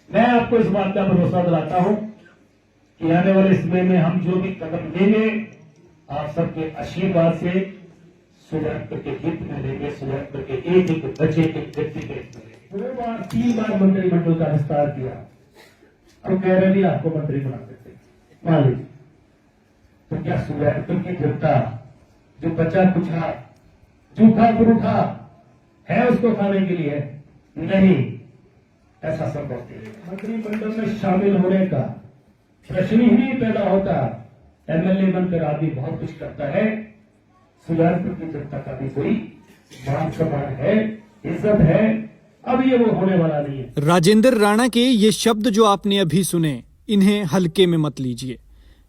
मैं आपको इस बात का भरोसा दिलाता हूं कि आने वाले समय में हम जो भी कदम लेंगे आप सबके आशीर्वाद से सुजानपुर के हित में लेंगे, सुजानपुर के एक एक बच्चे के व्यक्ति के हित में लेंगे। 2 बार 3 बार मंत्रिमंडल का विस्तार किया, अब कह रहे भी आपको मंत्री बना देते मान लीजिए, तो क्या सुजानपुर की जनता जो बचा कुचा जूठा पुरूठा है उसको खाने के लिए नहीं, ऐसा संभव नहीं। मंत्रिमंडल में शामिल होने का प्रश्न ही नहीं पैदा होता। एमएलए बनकर आदमी बहुत कुछ करता है, सुजानपुर की जनता का भी कोई मान सम्मान है, इज्जत है, अब ये वो होने वाला नहीं है। राजेंद्र राणा के ये शब्द जो आपने अभी सुने, इन्हें हल्के में मत लीजिए।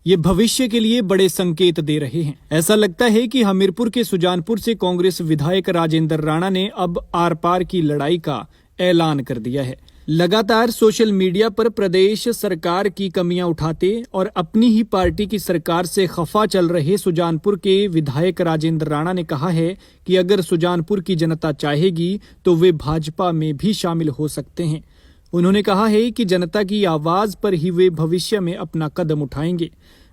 ये भविष्य के लिए बड़े संकेत दे रहे हैं। ऐसा लगता है कि हमीरपुर के सुजानपुर से कांग्रेस विधायक राजेंद्र राणा ने अब आर पार की लड़ाई का ऐलान कर दिया है। लगातार सोशल मीडिया पर प्रदेश सरकार की कमियां उठाते और अपनी ही पार्टी की सरकार से खफा चल रहे सुजानपुर के विधायक राजेंद्र राणा ने कहा है कि अगर सुजानपुर की जनता चाहेगी तो वे भाजपा में भी शामिल हो सकते हैं। उन्होंने कहा है कि जनता की आवाज पर ही वे भविष्य में अपना कदम उठाएंगे।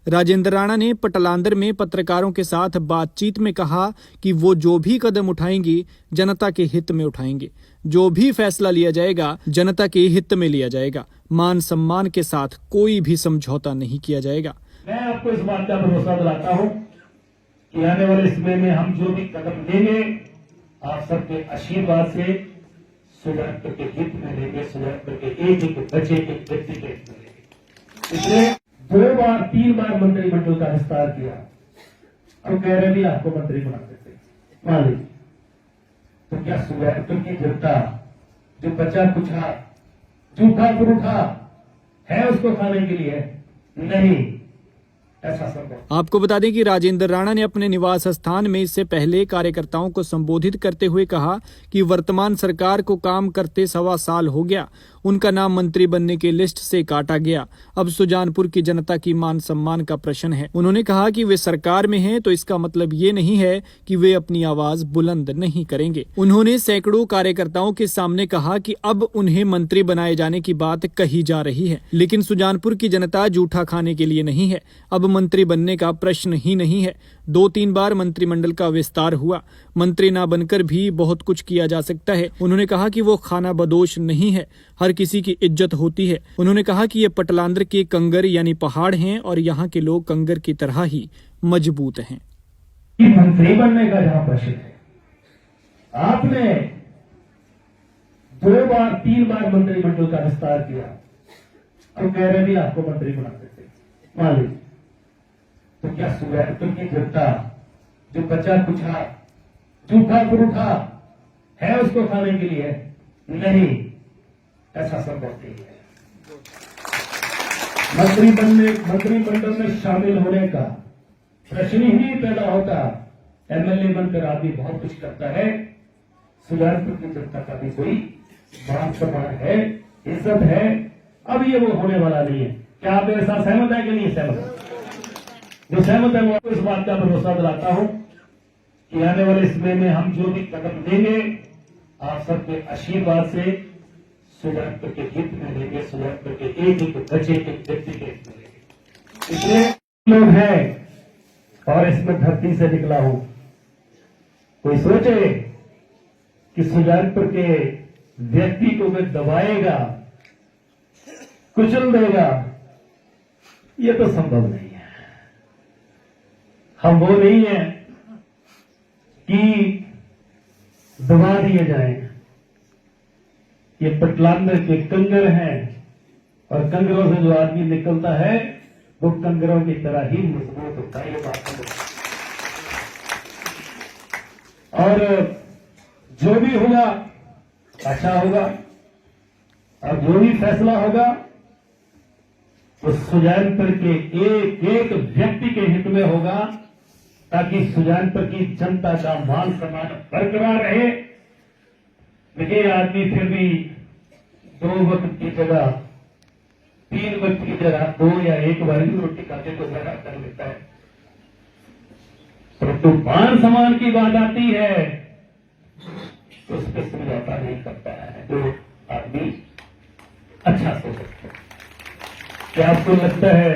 राजेंद्र राणा ने पटलांदर में पत्रकारों के साथ बातचीत में कहा कि वो जो भी कदम उठाएंगे जनता के हित में उठाएंगे, जो भी फैसला लिया जाएगा जनता के हित में लिया जाएगा, मान सम्मान के साथ कोई भी समझौता नहीं किया जाएगा। मैं आपको इस बात का भरोसा दिलाता हूं कि आने वाले समय में हम जो भी कदम लेंगे आप सबके आशीर्वाद से सुजानपुर के हित में लेंगे, सुजानपुर के एक एक बच्चे के व्यक्ति के हित में लेंगे। इसलिए 2 बार 3 बार मंत्रिमंडल का विस्तार किया, अब कह रहे भी आपको मंत्री बना देते मान लीजिए, तो क्या सुजानपुर की जनता जो बचा कुचा जूठा पुरूठा है उसको खाने के लिए नहीं, ऐसा संभव। आपको बता दें कि राजेंद्र राणा ने अपने निवास स्थान में इससे पहले कार्यकर्ताओं को संबोधित करते हुए कहा कि वर्तमान सरकार को काम करते 1.25 साल हो गया, उनका नाम मंत्री बनने की लिस्ट से काटा गया। अब सुजानपुर की जनता की मान सम्मान का प्रश्न है। उन्होंने कहा कि वे सरकार में हैं तो इसका मतलब ये नहीं है कि वे अपनी आवाज बुलंद नहीं करेंगे। उन्होंने सैकड़ों कार्यकर्ताओं के सामने कहा कि अब उन्हें मंत्री बनाए जाने की बात कही जा रही है, लेकिन सुजानपुर की जनता जूठा खाने के लिए नहीं है। अब मंत्री बनने का प्रश्न ही नहीं है। 2-3 बार मंत्रिमंडल का विस्तार हुआ, मंत्री ना बनकर भी बहुत कुछ किया जा सकता है। उन्होंने कहा कि वो खाना बदोश नहीं है, हर किसी की इज्जत होती है। उन्होंने कहा कि ये पटलांदर के कंगर यानी पहाड़ हैं और यहाँ के लोग कंगर की तरह ही मजबूत हैं। मंत्री बनने का जहां प्रश्न है, आपने 2 बार 3 बार मंत्रिमंडल का विस्तार किया, अब कह रहे भी आपको मंत्री बना देते मान लीजिए, तो क्या सुजानपुर की जनता जो बचा कुचा जूठा पुरूठा है उसको खाने के लिए नहीं, ऐसा संभव नहीं है। मंत्रिमंडल में शामिल होने का प्रश्न ही नहीं पैदा होता। एमएलए बनकर आदमी बहुत कुछ करता है, सुजानपुर की जनता का भी कोई मान सम्मान है, इज्जत है, अब ये वो होने वाला नहीं है। क्या आप मेरे साथ सहमत है कि नहीं सहमत? जो सहमत है वो आपको इस बात का भरोसा दिलाता हूं कि आने वाले समय में हम जो भी कदम लेंगे आप सबके आशीर्वाद से सुजानपुर के हित में लेंगे, सुजानपुर के एक एक बच्चे के व्यक्ति के हित में लेंगे। इसलिए लोग हैं और इसमें धरती से निकला हूं। कोई सोचे कि सुजानपुर के व्यक्ति को मैं दबाएगा, कुचल देगा, ये तो संभव नहीं है। हम वो नहीं है कि दबा दिए जाए। ये पटलांदर के कंगर हैं और कंगरों से जो आदमी निकलता है वो कंगरों की तरह ही मजबूत होता है, ये बात है। और जो भी होगा अच्छा होगा और जो भी फैसला होगा वो सुजानपुर के एक एक व्यक्ति के हित में होगा, ताकि सुजानपुर की जनता का मान सम्मान बरकरार रहे। देखिए आदमी फिर भी 2 वक्त की जगह 3 वक्त की जगह 2 या 1 बार भी रोटी खाते तो ज्यादा कर लेता है, परंतु मान सम्मान की बात आती है तो उस पर समझौता नहीं करता है। जो आदमी अच्छा सोच सकते हैं। क्या आपको लगता है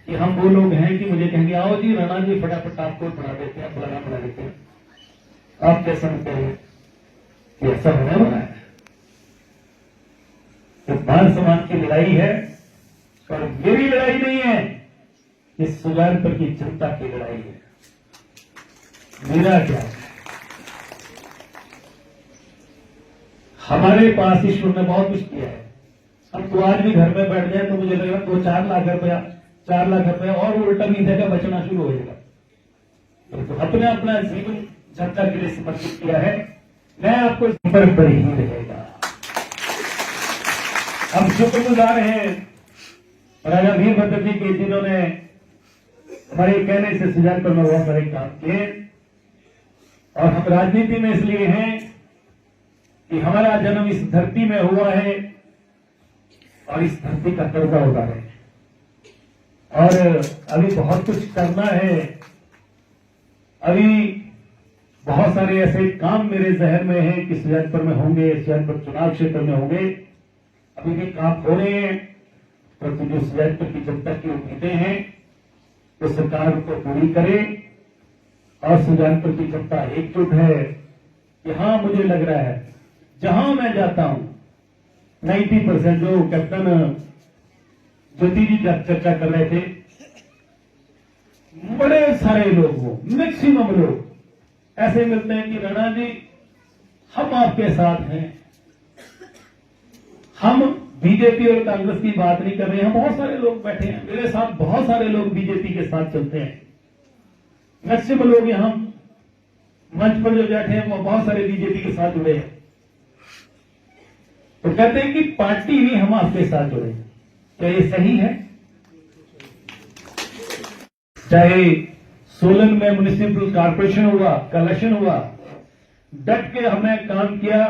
कि हम वो लोग हैं कि मुझे कहेंगे आओ जी राणा जी फटाफट आपको पढ़ा देते हैं, फलाना पढ़ा देते हैं? आप क्या समझते हैं कि ऐसा होने वाला है? तो मान सम्मान की लड़ाई है और मेरी लड़ाई नहीं है, ये सुजानपुर की जनता की लड़ाई है। मेरा क्या है? हमारे पास ईश्वर ने बहुत कुछ किया है। हम तो आज भी घर में बैठ जाए तो मुझे लग रहा 2-4 लाख रुपया, 4 लाख रुपया और उल्टा नीचे का बचना शुरू हो जाएगा। तो अपने अपना जीवन जनता के लिए समर्पित किया है। मैं आपको संपर्क पर ही रहेगा। हम शुक्रगुजार हैं राजा वीरभद्र जी के, जिन्होंने हमारे कहने से सुजानपुर में बहुत बड़े काम किए। और हम राजनीति में इसलिए हैं कि हमारा जन्म इस धरती में हुआ है और इस धरती का कर्जा उतारे। और अभी बहुत कुछ करना है। अभी बहुत सारे ऐसे काम मेरे जहन में हैं कि सुजानपुर में होंगे, सुजानपुर चुनाव क्षेत्र में होंगे। अभी भी काम हो रहे हैं, परंतु जो सुजानपुर की जनता की उम्मीदें हैं तो सरकार उनको पूरी करे। और सुजानपुर की जनता एकजुट है। यहां मुझे लग रहा है जहां मैं जाता हूं 90% जो कैप्टन ज्योति जी चर्चा कर रहे थे, बड़े सारे लोग वो मैक्सिमम लोग ऐसे मिलते हैं कि राणा जी हम आपके साथ हैं। हम बीजेपी और कांग्रेस की बात नहीं कर रहे हैं। बहुत सारे लोग बैठे हैं मेरे साथ, बहुत सारे लोग बीजेपी के साथ चलते हैं। मैक्सिमम लोग यहां मंच पर जो बैठे हैं वो बहुत सारे बीजेपी के साथ जुड़े हैं। तो कहते हैं कि पार्टी नहीं, हम आपके साथ जुड़े। क्या ये सही है? चाहे सोलन में म्युनिसिपल कॉर्पोरेशन हुआ, कलेक्शन हुआ, डट के हमने काम किया।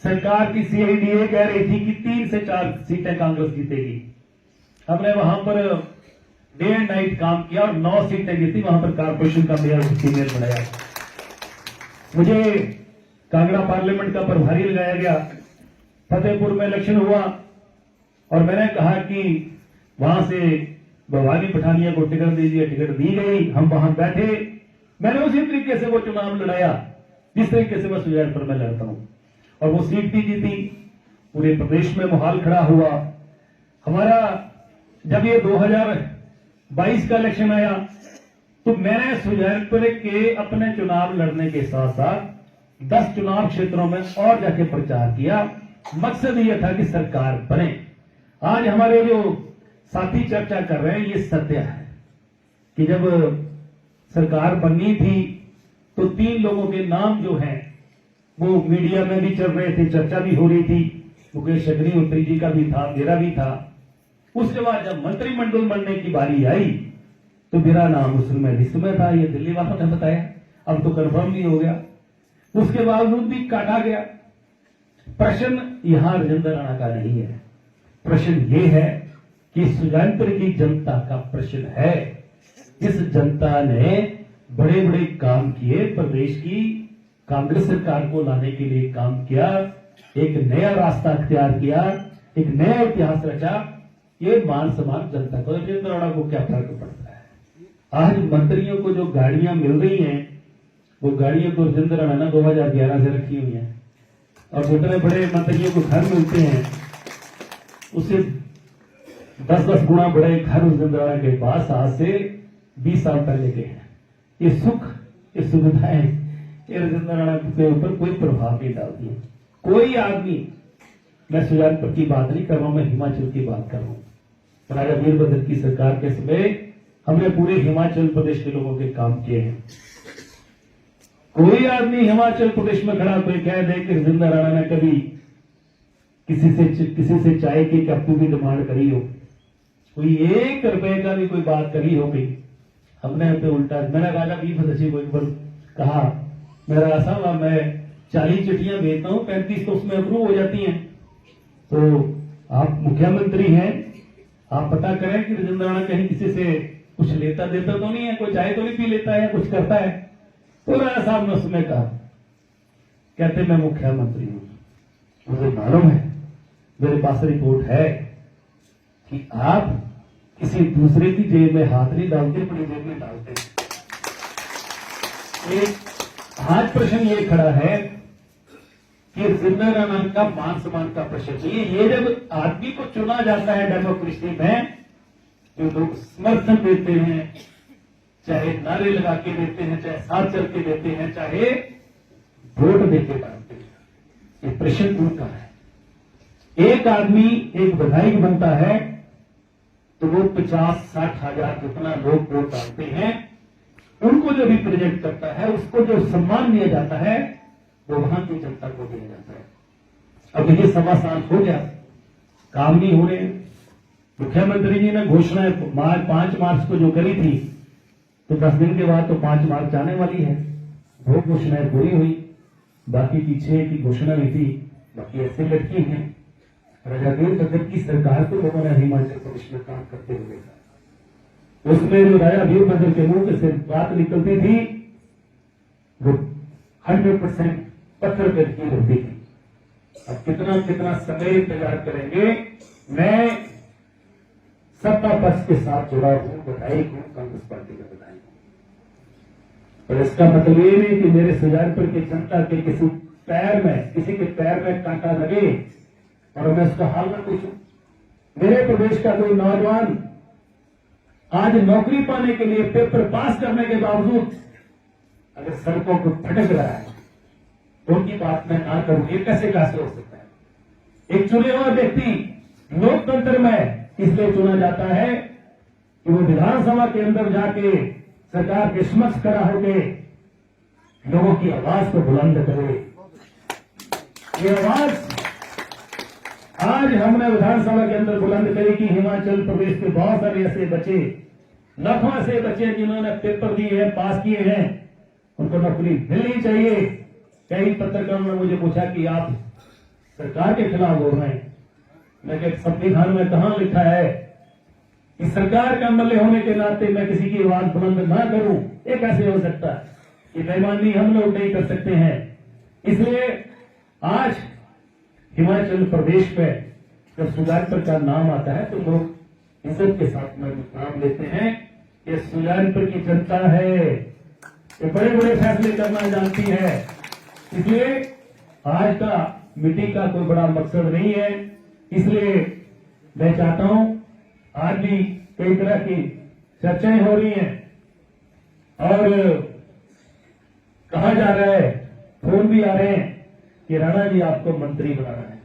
सरकार की सीआईडीए कह रही थी कि 3 से 4 सीटें कांग्रेस जीतेगी। हमने वहां पर डे एंड नाइट काम किया और 9 सीटें जीती। वहां पर कॉर्पोरेशन का मेयर सीनियर बनाया। मुझे कांगड़ा पार्लियामेंट का प्रभारी लगाया गया। फतेहपुर में इलेक्शन हुआ और मैंने कहा कि वहां से भवानी पठानिया को टिकट दीजिए। टिकट दी गई, हम वहां बैठे। मैंने उसी तरीके से वो चुनाव लड़ाया जिस तरीके से मैं सुजानपुर में लड़ता हूं और वो सीट भी जीती। पूरे प्रदेश में माहौल खड़ा हुआ हमारा। जब ये 2022 का इलेक्शन आया तो मैंने सुजानपुर के अपने चुनाव लड़ने के साथ साथ 10 चुनाव क्षेत्रों में और जाके प्रचार किया। मकसद यह था कि सरकार बने। आज हमारे जो साथी चर्चा कर रहे हैं, ये सत्य है कि जब सरकार बननी थी तो 3 लोगों के नाम जो हैं वो मीडिया में भी चल रहे थे, चर्चा भी हो रही थी। मुकेश अग्निहोत्री जी का भी था, मेरा भी था। उसके बाद जब मंत्रिमंडल बनने की बारी आई तो मेरा नाम उसमें लिस्ट में था। ये दिल्ली वालों ने बताया, अब तो कंफर्म नहीं हो गया। उसके बावजूद भी काटा गया। प्रश्न यहां राजेंद्र राणा का नहीं है। प्रश्न ये है कि सुजानपुर की जनता का प्रश्न है। इस जनता ने बड़े बड़े काम किए, प्रदेश की कांग्रेस सरकार को लाने के लिए काम किया, एक नया रास्ता अख्तियार किया, एक नया इतिहास रचा। ये मान सम्मान जनता को, राजेंद्र राणा को क्या फर्क पड़ता है? आज मंत्रियों को जो गाड़ियां मिल रही हैं वो गाड़ियां तो राजेंद्र राणा ने 2011 से रखी हुई हैं। और जितने बड़े मंत्रियों को घर मिलते हैं उससे 10-10 गुना बड़े घर राजेंद्र राणा के पास आज से 20 साल पहले के हैं। ये सुख, ये सुविधाएं ये राजेंद्र राणा के ऊपर कोई प्रभाव नहीं डालती है। कोई आदमी, मैं सुजानपुर की बात नहीं कर रहा हूं, मैं हिमाचल की बात कर रहा हूं। राजा वीरभद्र की सरकार के समय हमने पूरे हिमाचल प्रदेश के लोगों के काम किए हैं। कोई आदमी हिमाचल प्रदेश में खड़ा कोई कह दे कि राजेंद्र राणा ने कभी किसी से चाय की कप्पू की डिमांड करी हो, कोई 1 रुपए का भी कोई बात करी हो गई, हमने पे उल्टा। मैंने राजा वीरभद्र सिंह को एक बार कहा, मेरा ऐसा मैं 40 चिट्ठियां भेजता हूं, 35 तो उसमें अप्रूव हो जाती हैं। तो आप मुख्यमंत्री हैं, आप पता करें कि राजेंद्र राणा कहीं किसी से कुछ लेता देता तो नहीं है, कोई चाय तो नहीं पी लेता है, कुछ करता है। तो राणा साहब ने उसमें कहा, कहते मैं मुख्यमंत्री हूं, मुझे मालूम है मेरे पास रिपोर्ट है कि आप किसी दूसरे की जेब में हाथ नहीं डालते, अपनी जेब में डालते। एक आज प्रश्न ये खड़ा है कि जिंदा रहना का मान सम्मान का प्रश्न चाहिए। ये जब आदमी को चुना जाता है डेमोक्रेसी में, जो लोग समर्थन देते हैं, चाहे नारे लगा के देते हैं, चाहे साथ चल के देते हैं, चाहे वोट देके डालते हैं, ये प्रश्न उनका है। एक आदमी एक विधायक बनता है तो वो 50-60 हजार जितना लोग वोट डालते हैं, उनको जो रिप्रेजेंट करता है, उसको जो सम्मान दिया जाता है, वो वहां की जनता को दिया जाता है। अब ये 1.25 साल हो गया, काम नहीं हो रहे। मुख्यमंत्री जी ने घोषणाएं 5 मार्च को जो करी थी, तो 10 दिन के बाद तो 5 मार्च आने वाली है, वो घोषणाएं पूरी हुई, बाकी पीछे की घोषणा नहीं थी, बाकी ऐसे लटकी हैं। राजावीर भगत की सरकार को लोगों ने हिमाचल प्रदेश में काम करते हुए देखा। उसमें जो राजावीर भगत के मुंह से बात निकलती थी, वो 100% पत्थर पर की होती थी। अब कितना कितना समय इंतजार करेंगे। मैं सत्ता पक्ष के साथ जुड़ा हूं, विधायक हूं, कांग्रेस पार्टी का विधायक हूं, पर इसका मतलब ये नहीं कि मेरे सुजानपुर की जनता के किसी के पैर में कांटा लगे और मैं उसका हाल न पूछूं। मेरे प्रदेश का कोई नौजवान आज नौकरी पाने के लिए पेपर पास करने के बावजूद अगर सड़कों को भटक रहा है, तो उनकी बात मैं ना करूं, ये कैसे हो सकता है। एक चुने हुआ व्यक्ति लोकतंत्र में इसलिए चुना जाता है कि वो विधानसभा के अंदर जाके सरकार के समक्ष खड़ा होकर लोगों की आवाज को बुलंद करे। ये आवाज आज हमने विधानसभा के अंदर बुलंद करी कि हिमाचल प्रदेश के बहुत सारे ऐसे बच्चे, लाखों ऐसे बच्चे जिन्होंने पेपर दिए हैं, पास किए हैं, उनको नौकरी मिलनी चाहिए। कई पत्रकारों ने मुझे पूछा कि आप सरकार के खिलाफ बोल रहे हैं। मैं संविधान में कहां लिखा है कि सरकार का एमएलए होने के नाते मैं किसी की आवाज बुलंद ना करूं? ये कैसे हो सकता है? ये बेईमानी हम लोग नहीं कर सकते हैं। इसलिए आज हिमाचल प्रदेश में जब सुजानपुर का नाम आता है तो लोग इज्जत के साथ में नाम लेते हैं। ये सुजानपुर की जनता है, ये बड़े बड़े फैसले करना जानती है। इसलिए आज का मीटिंग का कोई बड़ा मकसद नहीं है। इसलिए मैं चाहता हूं, आज भी कई तरह की चर्चाएं हो रही हैं और कहा जा रहा है, फोन भी आ रहे हैं कि राणा जी आपको मंत्री बनाना है।